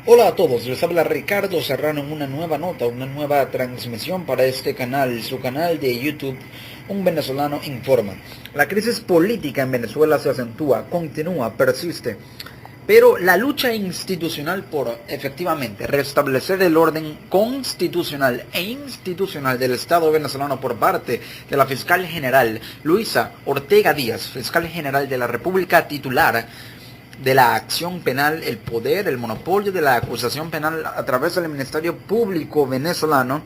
Hola a todos, les habla Ricardo Serrano en una nueva nota, una nueva transmisión para este canal, su canal de YouTube, Un Venezolano Informa. La crisis política en Venezuela se acentúa, continúa, persiste, pero la lucha institucional por, efectivamente, restablecer el orden constitucional e institucional del Estado venezolano por parte de la fiscal general Luisa Ortega Díaz, fiscal general de la República titular de la acción penal, el poder, el monopolio de la acusación penal a través del Ministerio Público venezolano,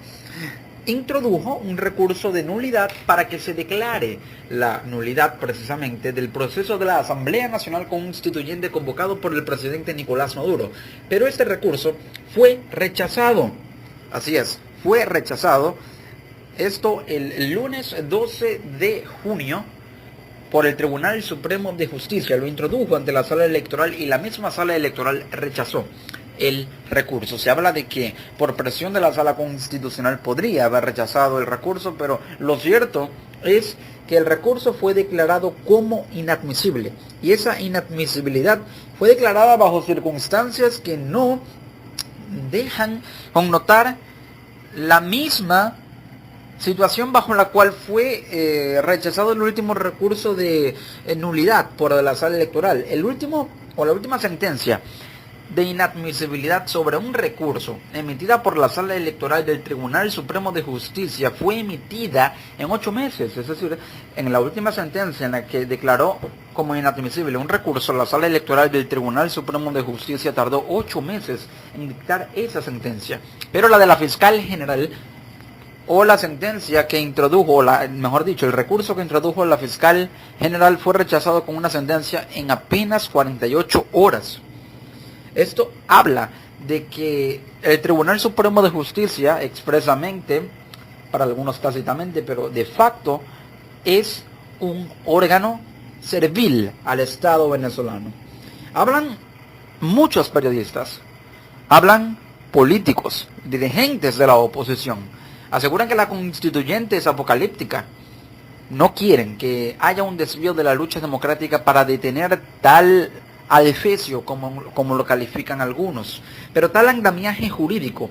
introdujo un recurso de nulidad para que se declare la nulidad precisamente del proceso de la Asamblea Nacional Constituyente convocado por el presidente Nicolás Maduro. Pero este recurso fue rechazado. Así es, fue rechazado. Esto el lunes 12 de junio por el Tribunal Supremo de Justicia. Lo introdujo ante la sala electoral y la misma sala electoral rechazó el recurso. Se habla de que por presión de la sala constitucional podría haber rechazado el recurso, pero lo cierto es que el recurso fue declarado como inadmisible, y esa inadmisibilidad fue declarada bajo circunstancias que no dejan connotar la misma situación bajo la cual fue rechazado el último recurso de nulidad por la sala electoral. La última sentencia de inadmisibilidad sobre un recurso emitida por la sala electoral del Tribunal Supremo de Justicia fue emitida en 8 meses, es decir, en la última sentencia en la que declaró como inadmisible un recurso, la sala electoral del Tribunal Supremo de Justicia tardó 8 meses en dictar esa sentencia. Pero la de la fiscal general, o la sentencia que introdujo, mejor dicho, el recurso que introdujo la fiscal general fue rechazado con una sentencia en apenas 48 horas. Esto habla de que el Tribunal Supremo de Justicia, expresamente, para algunos tácitamente, pero de facto, es un órgano servil al Estado venezolano. Hablan muchos periodistas, hablan políticos, dirigentes de la oposición. Aseguran que la constituyente es apocalíptica. No quieren que haya un desvío de la lucha democrática para detener tal adefesio, como lo califican algunos. Pero tal andamiaje jurídico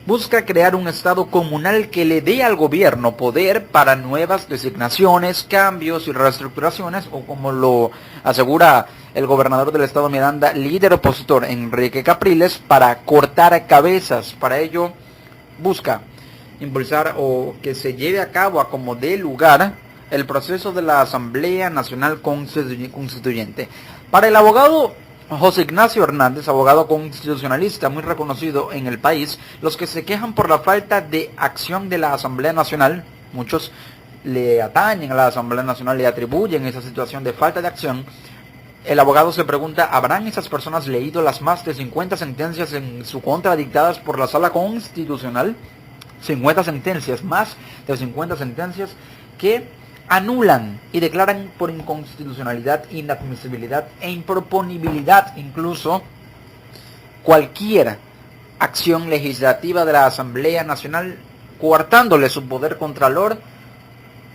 busca crear un Estado comunal que le dé al gobierno poder para nuevas designaciones, cambios y reestructuraciones, o como lo asegura el gobernador del Estado Miranda, líder opositor Enrique Capriles, para cortar cabezas. Para ello busca impulsar o que se lleve a cabo a como dé lugar el proceso de la Asamblea Nacional Constituyente. Para el abogado José Ignacio Hernández, abogado constitucionalista muy reconocido en el país, los que se quejan por la falta de acción de la Asamblea Nacional, muchos le atañen a la Asamblea Nacional, le atribuyen esa situación de falta de acción. El abogado se pregunta, ¿habrán esas personas leído las más de 50 sentencias en su contra dictadas por la Sala Constitucional? 50 sentencias, más de 50 sentencias que anulan y declaran por inconstitucionalidad, inadmisibilidad e improponibilidad incluso cualquier acción legislativa de la Asamblea Nacional, coartándole su poder contralor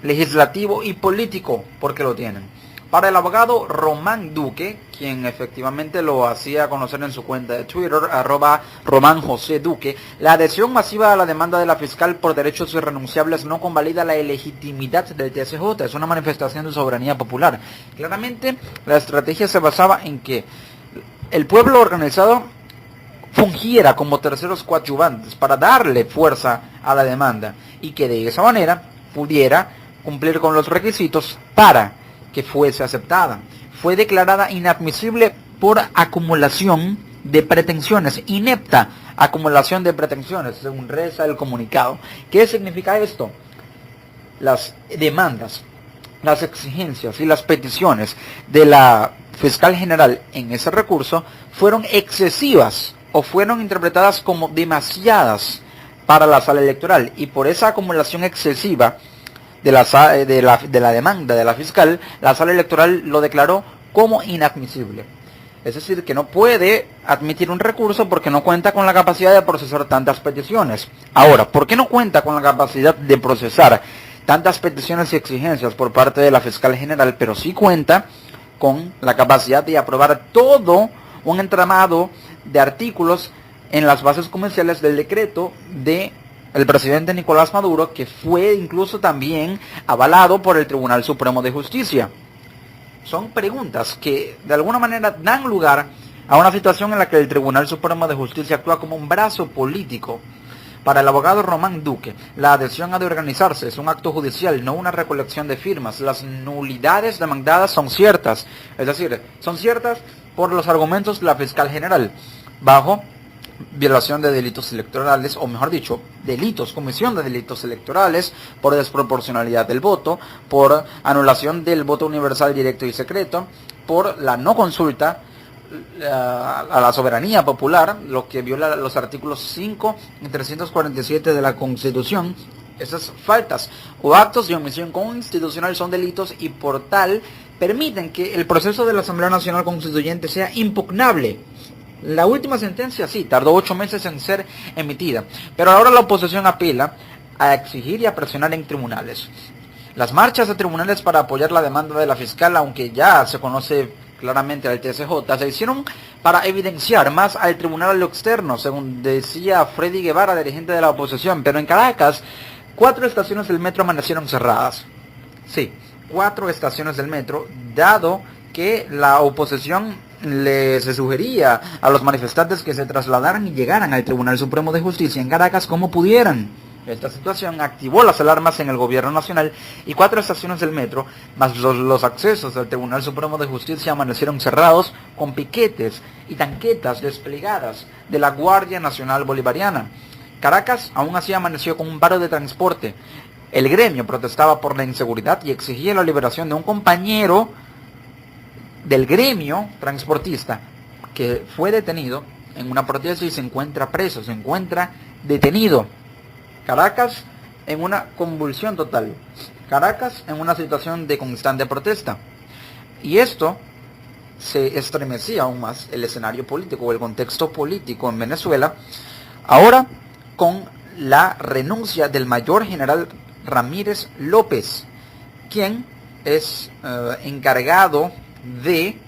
legislativo y político, porque lo tienen. Para el abogado Román Duque, quien efectivamente lo hacía conocer en su cuenta de Twitter, @RománJoséDuque, la adhesión masiva a la demanda de la fiscal por derechos irrenunciables no convalida la ilegitimidad del TSJ, es una manifestación de soberanía popular. Claramente, la estrategia se basaba en que el pueblo organizado fungiera como terceros coadyuvantes para darle fuerza a la demanda y que de esa manera pudiera cumplir con los requisitos para que fuese aceptada. Fue declarada inadmisible por acumulación de pretensiones, inepta acumulación de pretensiones, según reza el comunicado. ¿Qué significa esto? Las demandas, las exigencias y las peticiones de la fiscal general en ese recurso fueron excesivas o fueron interpretadas como demasiadas para la sala electoral, y por esa acumulación excesiva de la demanda de la fiscal, la sala electoral lo declaró como inadmisible. Es decir, que no puede admitir un recurso porque no cuenta con la capacidad de procesar tantas peticiones. Ahora, ¿por qué no cuenta con la capacidad de procesar tantas peticiones y exigencias por parte de la fiscal general, pero sí cuenta con la capacidad de aprobar todo un entramado de artículos en las bases comerciales del decreto de el presidente Nicolás Maduro, que fue incluso también avalado por el Tribunal Supremo de Justicia. Son preguntas que de alguna manera dan lugar a una situación en la que el Tribunal Supremo de Justicia actúa como un brazo político. Para el abogado Román Duque, la adhesión ha de organizarse, es un acto judicial, no una recolección de firmas. Las nulidades demandadas son ciertas, es decir, son ciertas por los argumentos de la fiscal general, bajo violación de delitos electorales, o mejor dicho, comisión de delitos electorales, por desproporcionalidad del voto, por anulación del voto universal directo y secreto, por la no consulta a la soberanía popular, lo que viola los artículos 5 y 347 de la Constitución. Esas faltas o actos de omisión constitucional son delitos y por tal permiten que el proceso de la Asamblea Nacional Constituyente sea impugnable. La última sentencia sí tardó 8 meses en ser emitida, pero ahora la oposición apela a exigir y a presionar en tribunales. Las marchas a tribunales para apoyar la demanda de la fiscal, aunque ya se conoce claramente al TSJ, se hicieron para evidenciar más al tribunal a lo externo, según decía Freddy Guevara, dirigente de la oposición. Pero en Caracas, 4 estaciones del metro amanecieron cerradas. Sí, 4 estaciones del metro, dado que la oposición se sugería a los manifestantes que se trasladaran y llegaran al Tribunal Supremo de Justicia en Caracas como pudieran. Esta situación activó las alarmas en el gobierno nacional y 4 estaciones del metro, más los accesos al Tribunal Supremo de Justicia, amanecieron cerrados con piquetes y tanquetas desplegadas de la Guardia Nacional Bolivariana. Caracas aún así amaneció con un paro de transporte. El gremio protestaba por la inseguridad y exigía la liberación de un compañero del gremio transportista que fue detenido en una protesta y se encuentra preso, se encuentra detenido. Caracas en una convulsión total. Caracas en una situación de constante protesta. Y esto se estremecía aún más el escenario político, el contexto político en Venezuela, ahora con la renuncia del mayor general Ramírez López, quien es encargado de,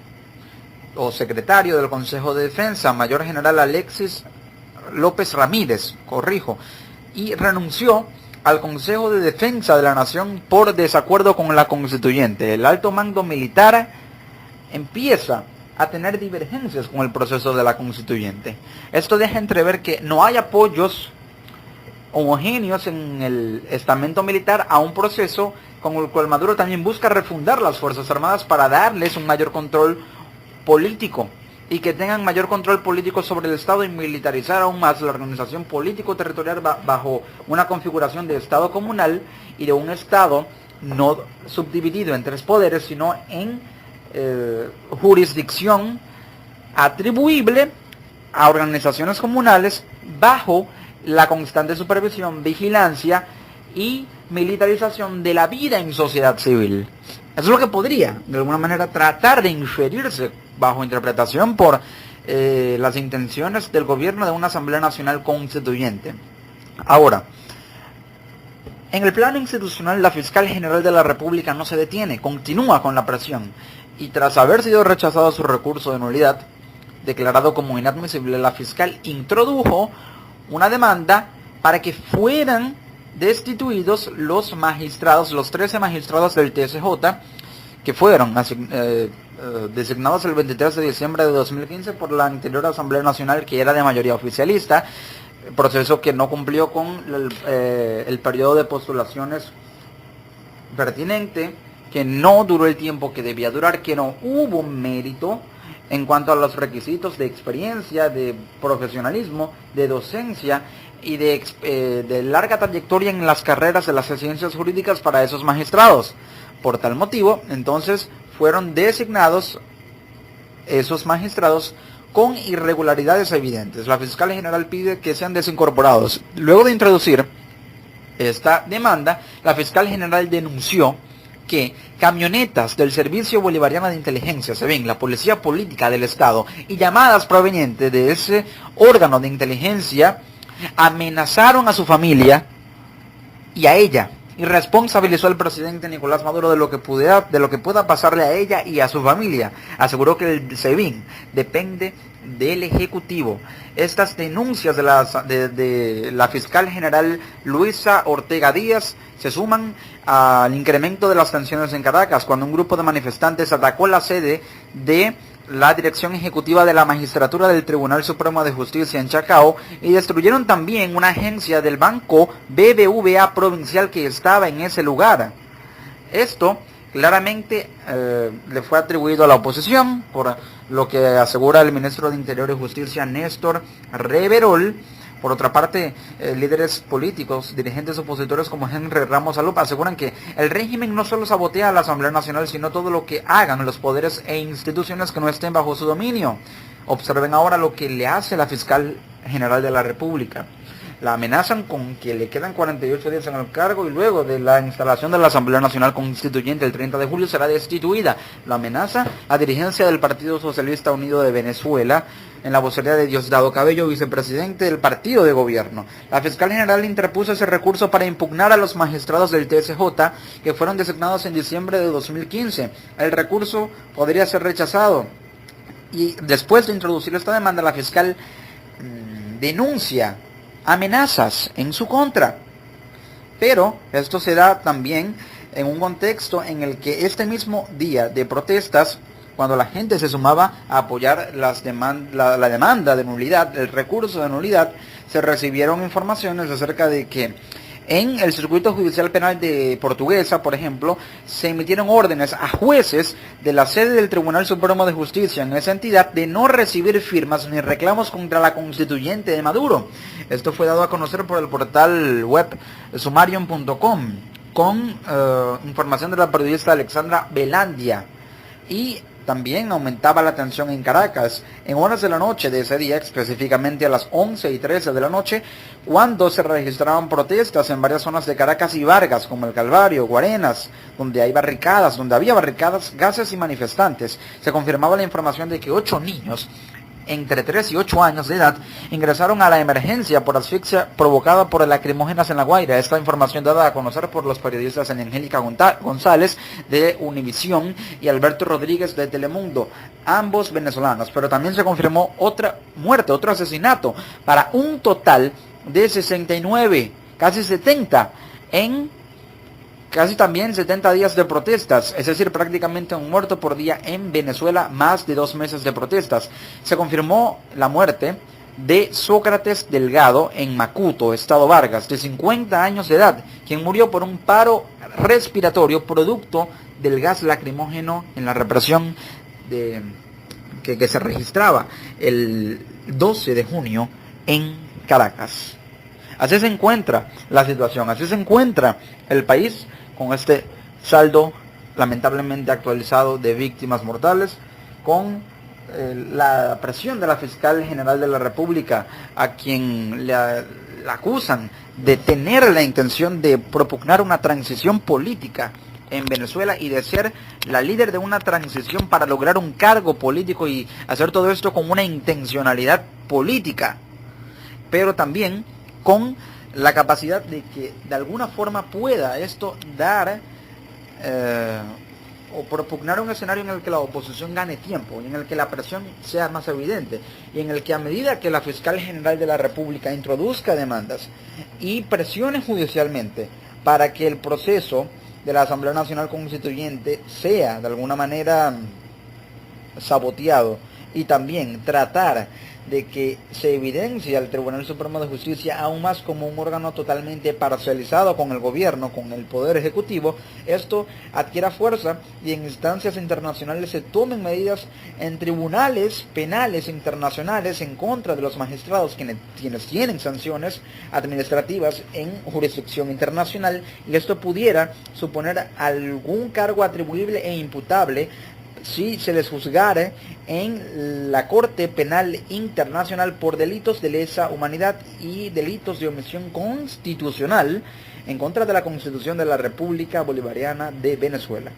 o secretario del Consejo de Defensa, mayor general Alexis López Ramírez, corrijo, y renunció al Consejo de Defensa de la Nación por desacuerdo con la constituyente. El alto mando militar empieza a tener divergencias con el proceso de la constituyente. Esto deja entrever que no hay apoyos homogéneos en el estamento militar a un proceso con el cual Maduro también busca refundar las Fuerzas Armadas para darles un mayor control político y que tengan mayor control político sobre el Estado y militarizar aún más la organización político-territorial bajo una configuración de Estado comunal y de un Estado no subdividido en 3 poderes, sino en jurisdicción atribuible a organizaciones comunales bajo la constante supervisión, vigilancia y militarización de la vida en sociedad civil. Eso es lo que podría, de alguna manera, tratar de inferirse bajo interpretación por las intenciones del gobierno de una Asamblea Nacional Constituyente. Ahora, en el plano institucional, la fiscal general de la República no se detiene, continúa con la presión. Y tras haber sido rechazado su recurso de nulidad, declarado como inadmisible, la fiscal introdujo una demanda para que fueran destituidos los magistrados, los 13 magistrados del TSJ, que fueron designados el 23 de diciembre de 2015 por la anterior Asamblea Nacional, que era de mayoría oficialista, proceso que no cumplió con el periodo de postulaciones pertinente, que no duró el tiempo que debía durar, que no hubo mérito en cuanto a los requisitos de experiencia, de profesionalismo, de docencia y de larga trayectoria en las carreras de las ciencias jurídicas para esos magistrados. Por tal motivo, entonces, fueron designados esos magistrados con irregularidades evidentes. La fiscal general pide que sean desincorporados. Luego de introducir esta demanda, la fiscal general denunció que camionetas del Servicio Bolivariano de Inteligencia, SEBIN, la policía política del Estado, y llamadas provenientes de ese órgano de inteligencia, amenazaron a su familia y a ella, y responsabilizó al presidente Nicolás Maduro de lo que pueda pasarle a ella y a su familia. Aseguró que el SEBIN depende del Ejecutivo. Estas denuncias de la fiscal general Luisa Ortega Díaz se suman al incremento de las tensiones en Caracas, cuando un grupo de manifestantes atacó la sede de la dirección ejecutiva de la magistratura del Tribunal Supremo de Justicia en Chacao y destruyeron también una agencia del banco BBVA provincial que estaba en ese lugar. Esto claramente le fue atribuido a la oposición, por lo que asegura el ministro de Interior y Justicia Néstor Reverol. Por otra parte, líderes políticos, dirigentes opositores como Henry Ramos Alup aseguran que el régimen no solo sabotea a la Asamblea Nacional, sino todo lo que hagan los poderes e instituciones que no estén bajo su dominio. Observen ahora lo que le hace la fiscal general de la República. La amenazan con que le quedan 48 días en el cargo y luego de la instalación de la Asamblea Nacional Constituyente el 30 de julio será destituida. La amenaza a dirigencia del Partido Socialista Unido de Venezuela, en la vocería de Diosdado Cabello, vicepresidente del partido de gobierno. La fiscal general interpuso ese recurso para impugnar a los magistrados del TSJ que fueron designados en diciembre de 2015. El recurso podría ser rechazado y después de introducir esta demanda, la fiscal denuncia amenazas en su contra. Pero esto se da también en un contexto en el que este mismo día de protestas, cuando la gente se sumaba a apoyar la demanda de nulidad, el recurso de nulidad, se recibieron informaciones acerca de que en el circuito judicial penal de Portuguesa, por ejemplo, se emitieron órdenes a jueces de la sede del Tribunal Supremo de Justicia en esa entidad de no recibir firmas ni reclamos contra la constituyente de Maduro. Esto fue dado a conocer por el portal web sumarium.com con información de la periodista Alexandra Velandia. Y también aumentaba la tensión en Caracas en horas de la noche de ese día, específicamente a las 11:13 de la noche, cuando se registraban protestas en varias zonas de Caracas y Vargas, como el Calvario, Guarenas, donde había barricadas, gases y manifestantes. Se confirmaba la información de que 8 niños entre 3 y 8 años de edad ingresaron a la emergencia por asfixia provocada por lacrimógenas en La Guaira. Esta información dada a conocer por los periodistas Angélica González de Univisión y Alberto Rodríguez de Telemundo, ambos venezolanos. Pero también se confirmó otra muerte, otro asesinato, para un total de 69, casi 70 en casi también 70 días de protestas, es decir, prácticamente un muerto por día en Venezuela, más de 2 meses de protestas. Se confirmó la muerte de Sócrates Delgado en Macuto, Estado Vargas, de 50 años de edad, quien murió por un paro respiratorio producto del gas lacrimógeno en la represión que se registraba el 12 de junio en Caracas. Así se encuentra la situación, así se encuentra el país, con este saldo lamentablemente actualizado de víctimas mortales, con la presión de la fiscal general de la República, a quien la acusan de tener la intención de propugnar una transición política en Venezuela y de ser la líder de una transición para lograr un cargo político y hacer todo esto con una intencionalidad política, pero también con la capacidad de que de alguna forma pueda esto dar o propugnar un escenario en el que la oposición gane tiempo, y en el que la presión sea más evidente, y en el que a medida que la fiscal general de la República introduzca demandas y presione judicialmente para que el proceso de la Asamblea Nacional Constituyente sea de alguna manera saboteado, y también tratar de que se evidencie al Tribunal Supremo de Justicia aún más como un órgano totalmente parcializado con el gobierno, con el Poder Ejecutivo, esto adquiera fuerza y en instancias internacionales se tomen medidas en tribunales penales internacionales en contra de los magistrados quienes tienen sanciones administrativas en jurisdicción internacional, y esto pudiera suponer algún cargo atribuible e imputable si se les juzgara en la Corte Penal Internacional por delitos de lesa humanidad y delitos de omisión constitucional en contra de la Constitución de la República Bolivariana de Venezuela.